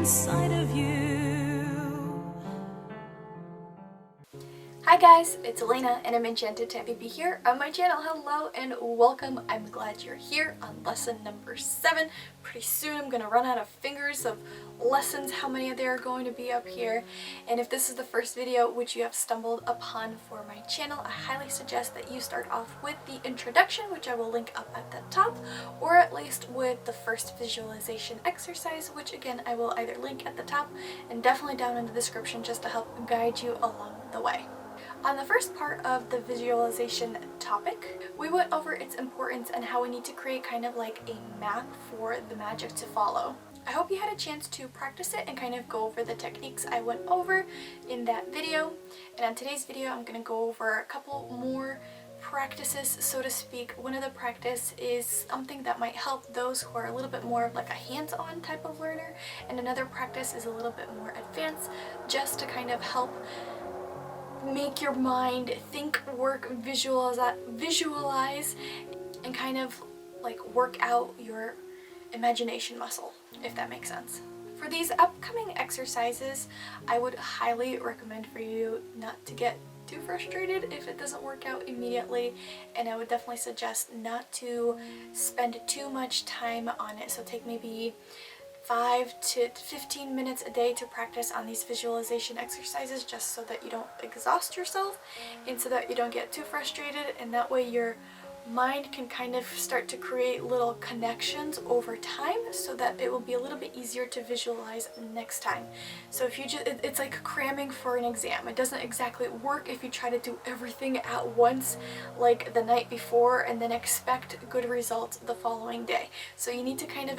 inside of you. Hi guys, it's Elena and I'm Enchanted to be here on my channel. Hello and welcome. I'm glad you're here on lesson number 7. Pretty soon I'm gonna run out of fingers of lessons, how many there are going to be up here. And if this is the first video which you have stumbled upon for my channel, I highly suggest that you start off with the introduction, which I will link up at the top, or at least with the first visualization exercise, which again I will either link at the top and definitely down in the description just to help guide you along the way. On the first part of the visualization topic, we went over its importance and how we need to create kind of like a map for the magic to follow. I hope you had a chance to practice it and kind of go over the techniques I went over in that video. And on today's video, I'm going to go over a couple more practices, so to speak. One of the practice is something that might help those who are a little bit more of like a hands-on type of learner, and another practice is a little bit more advanced, just to kind of help make your mind think, work, visualize, and kind of like work out your imagination muscle, if that makes sense. For these upcoming exercises, I would highly recommend for you not to get too frustrated if it doesn't work out immediately, and I would definitely suggest not to spend too much time on it. So take maybe 5 to 15 minutes a day to practice on these visualization exercises, just so that you don't exhaust yourself and so that you don't get too frustrated, and that way your mind can kind of start to create little connections over time so that it will be a little bit easier to visualize next time. So if you just, it's like cramming for an exam. It doesn't exactly work if you try to do everything at once like the night before and then expect good results the following day. So you need to kind of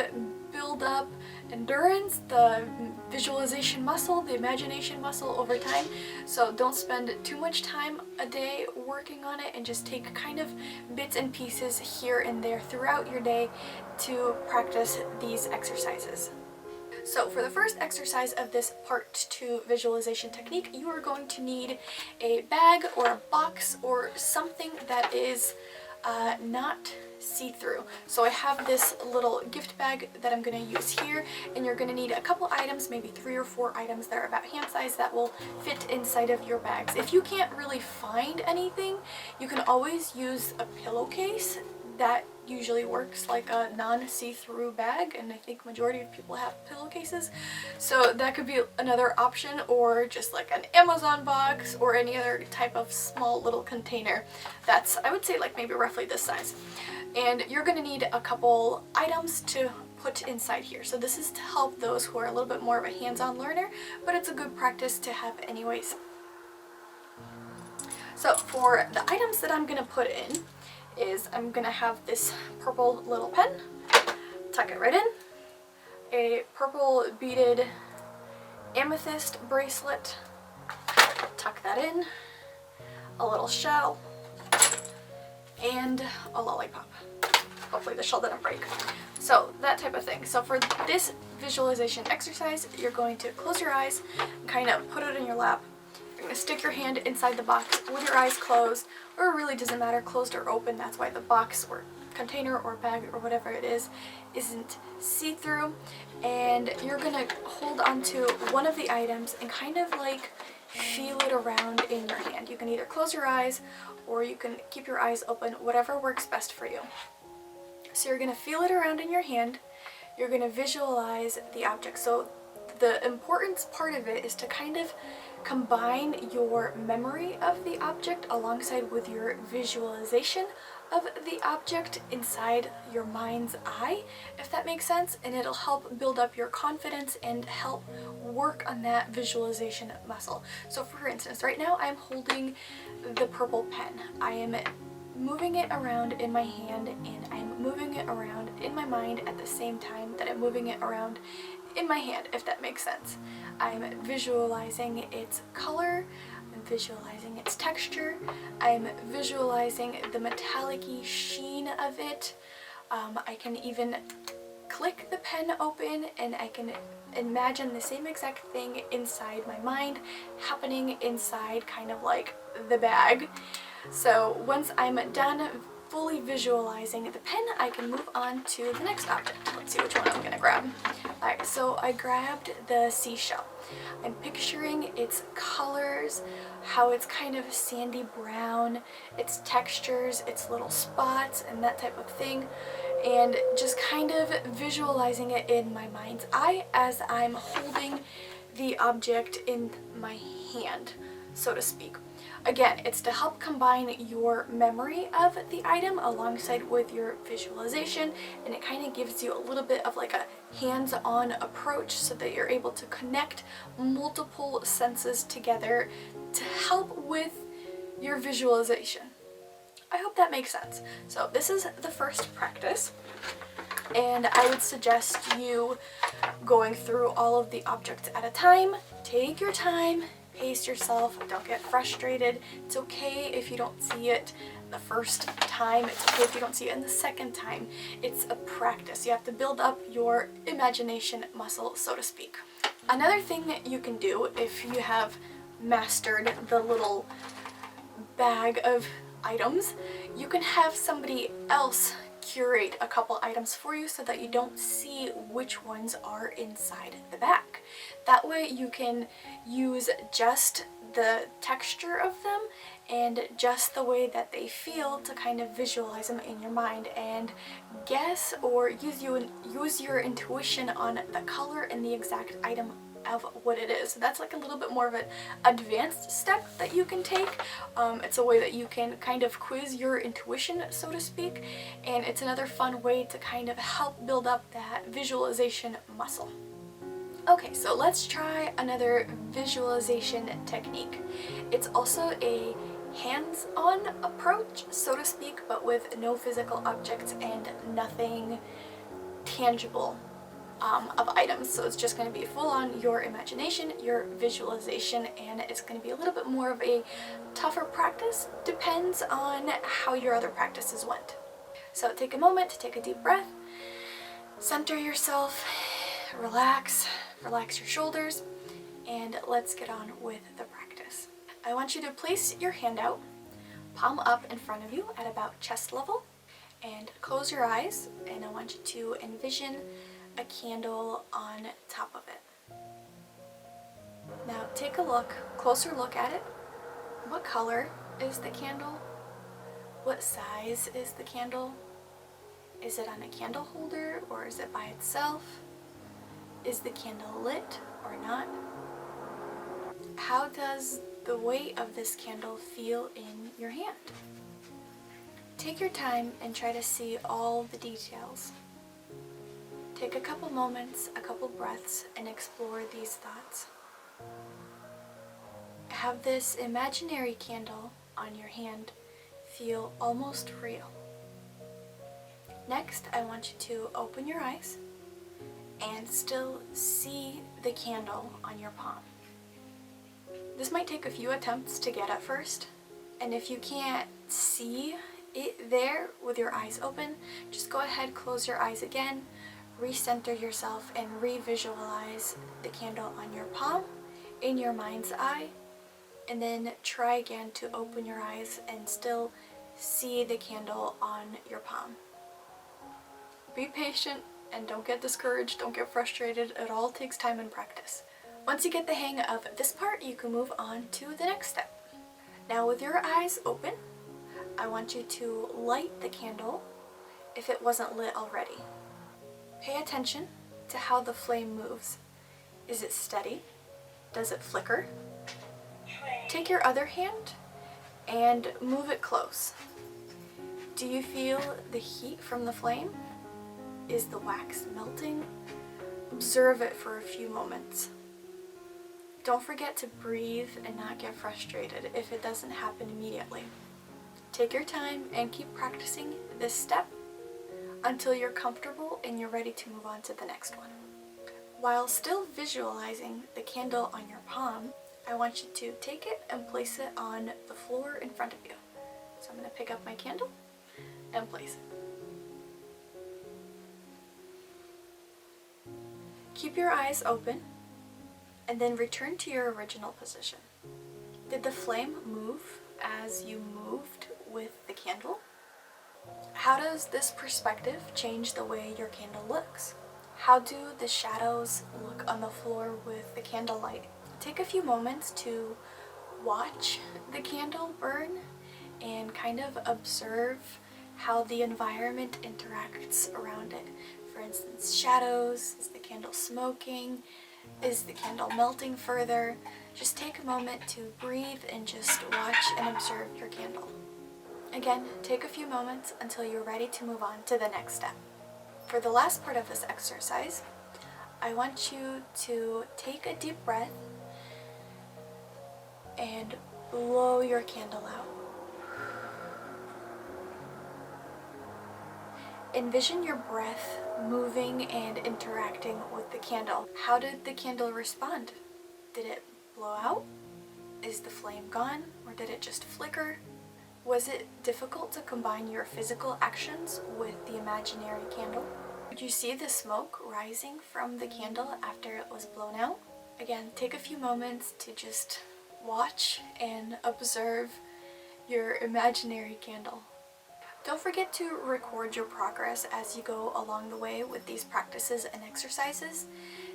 build up endurance, the visualization muscle, the imagination muscle over time. So don't spend too much time a day working on it, and just take kind of bits and pieces here and there throughout your day to practice these exercises. So for the first exercise of this part 2 visualization technique, you are going to need a bag or a box or something that is not see-through. So I have this little gift bag that I'm going to use here, and you're going to need a couple items, maybe 3 or 4 items that are about hand size that will fit inside of your bags. If you can't really find anything, you can always use a pillowcase. That usually works like a non-see-through bag, and I think majority of people have pillowcases, so that could be another option, or just like an Amazon box or any other type of small little container that's, I would say, like maybe roughly this size. And you're going to need a couple items to put inside here. So this is to help those who are a little bit more of a hands-on learner, but it's a good practice to have anyways. So for the items that I'm going to put in is, I'm going to have this purple little pen, tuck it right in, a purple beaded amethyst bracelet, tuck that in, a little shell, and a lollipop. Hopefully the shell didn't break. So that type of thing. So for this visualization exercise, you're going to close your eyes and kind of put it in your lap. You're going to stick your hand inside the box with your eyes closed, or it really doesn't matter, closed or open. That's why the box or container or bag or whatever it is isn't see-through. And you're going to hold onto one of the items and kind of like feel it around in your hand. You can either close your eyes or you can keep your eyes open, whatever works best for you. So you're going to feel it around in your hand. You're going to visualize the object. So the important part of it is to kind of combine your memory of the object alongside with your visualization of the object inside your mind's eye, if that makes sense, and it'll help build up your confidence and help work on that visualization muscle. So for instance, right now I'm holding the purple pen. I am moving it around in my hand, and I'm moving it around in my mind at the same time that I'm moving it around in my hand, if that makes sense. I'm visualizing its color, I'm visualizing its texture, I'm visualizing the metallic-y sheen of it. I can even click the pen open and I can imagine the same exact thing inside my mind happening inside kind of like the bag. So once I'm done fully visualizing the pen, I can move on to the next object. Let's see which one I'm gonna grab. Alright, so I grabbed the seashell. I'm picturing its colors, how it's kind of sandy brown, its textures, its little spots, and that type of thing, and just kind of visualizing it in my mind's eye as I'm holding the object in my hand, so to speak. Again, it's to help combine your memory of the item alongside with your visualization, and it kind of gives you a little bit of like a hands-on approach so that you're able to connect multiple senses together to help with your visualization. I hope that makes sense. So this is the first practice, and I would suggest you going through all of the objects at a time. Take your time. Pace yourself, don't get frustrated. It's okay if you don't see it the first time, it's okay if you don't see it in the second time. It's a practice. You have to build up your imagination muscle, so to speak. Another thing that you can do if you have mastered the little bag of items, you can have somebody else curate a couple items for you so that you don't see which ones are inside the bag. That way you can use just the texture of them and just the way that they feel to kind of visualize them in your mind and guess or use your intuition on the color and the exact item of what it is. So that's like a little bit more of an advanced step that you can take. It's a way that you can kind of quiz your intuition, so to speak, and it's another fun way to kind of help build up that visualization muscle. Okay, so let's try another visualization technique. It's also a hands-on approach, so to speak, but with no physical objects and nothing tangible of items. So it's just going to be full on your imagination, your visualization, and it's going to be a little bit more of a tougher practice. Depends on how your other practices went. So take a moment to take a deep breath, center yourself, relax your shoulders, and let's get on with the practice. I want you to place your hand out, palm up in front of you at about chest level, and close your eyes, and I want you to envision a candle on top of it. Now take a closer look at it. What color is the candle? What size is the candle? Is it on a candle holder or is it by itself? Is the candle lit or not? How does the weight of this candle feel in your hand? Take your time and try to see all the details. Take a couple moments, a couple breaths, and explore these thoughts. Have this imaginary candle on your hand feel almost real. Next, I want you to open your eyes and still see the candle on your palm. This might take a few attempts to get at first, and if you can't see it there with your eyes open, just go ahead, close your eyes again, recenter yourself, and revisualize the candle on your palm in your mind's eye, and then try again to open your eyes and still see the candle on your palm. Be patient and don't get discouraged, don't get frustrated. It all takes time and practice. Once you get the hang of this part, you can move on to the next step. Now with your eyes open, I want you to light the candle if it wasn't lit already. Pay attention to how the flame moves. Is it steady? Does it flicker? Take your other hand and move it close. Do you feel the heat from the flame? Is the wax melting? Observe it for a few moments. Don't forget to breathe and not get frustrated if it doesn't happen immediately. Take your time and keep practicing this step until you're comfortable and you're ready to move on to the next one. While still visualizing the candle on your palm, I want you to take it and place it on the floor in front of you. So I'm going to pick up my candle and place it. Keep your eyes open and then return to your original position. Did the flame move as you moved with the candle? How does this perspective change the way your candle looks? How do the shadows look on the floor with the candlelight? Take a few moments to watch the candle burn and kind of observe how the environment interacts around it. For instance, shadows, is the candle smoking? Is the candle melting further? Just take a moment to breathe and just watch and observe your candle. Again, take a few moments until you're ready to move on to the next step. For the last part of this exercise, I want you to take a deep breath and blow your candle out. Envision your breath moving and interacting with the candle. How did the candle respond? Did it blow out? Is the flame gone, or did it just flicker? Was it difficult to combine your physical actions with the imaginary candle? Did you see the smoke rising from the candle after it was blown out? Again, take a few moments to just watch and observe your imaginary candle. Don't forget to record your progress as you go along the way with these practices and exercises.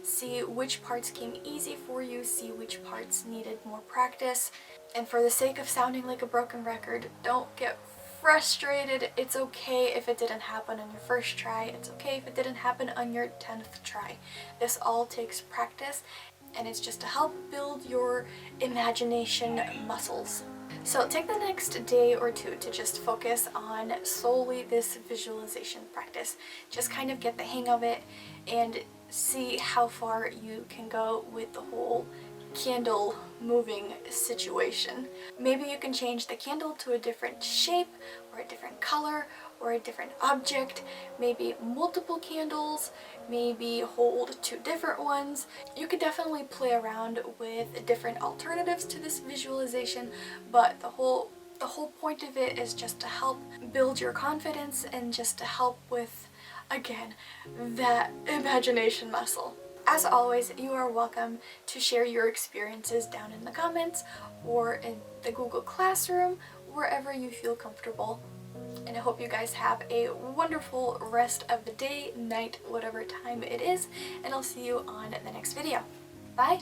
See which parts came easy for you, see which parts needed more practice. And for the sake of sounding like a broken record, don't get frustrated. It's okay if it didn't happen on your first try. It's okay if it didn't happen on your 10th try. This all takes practice, and it's just to help build your imagination muscles. So take the next day or two to just focus on solely this visualization practice. Just kind of get the hang of it and see how far you can go with the whole candle moving situation. Maybe you can change the candle to a different shape or a different color or a different object, maybe multiple candles, maybe hold two different ones. You could definitely play around with different alternatives to this visualization, but the whole point of it is just to help build your confidence and just to help with, again, that imagination muscle. As always, you are welcome to share your experiences down in the comments or in the Google Classroom, wherever you feel comfortable. And I hope you guys have a wonderful rest of the day, night, whatever time it is, and I'll see you on the next video. Bye!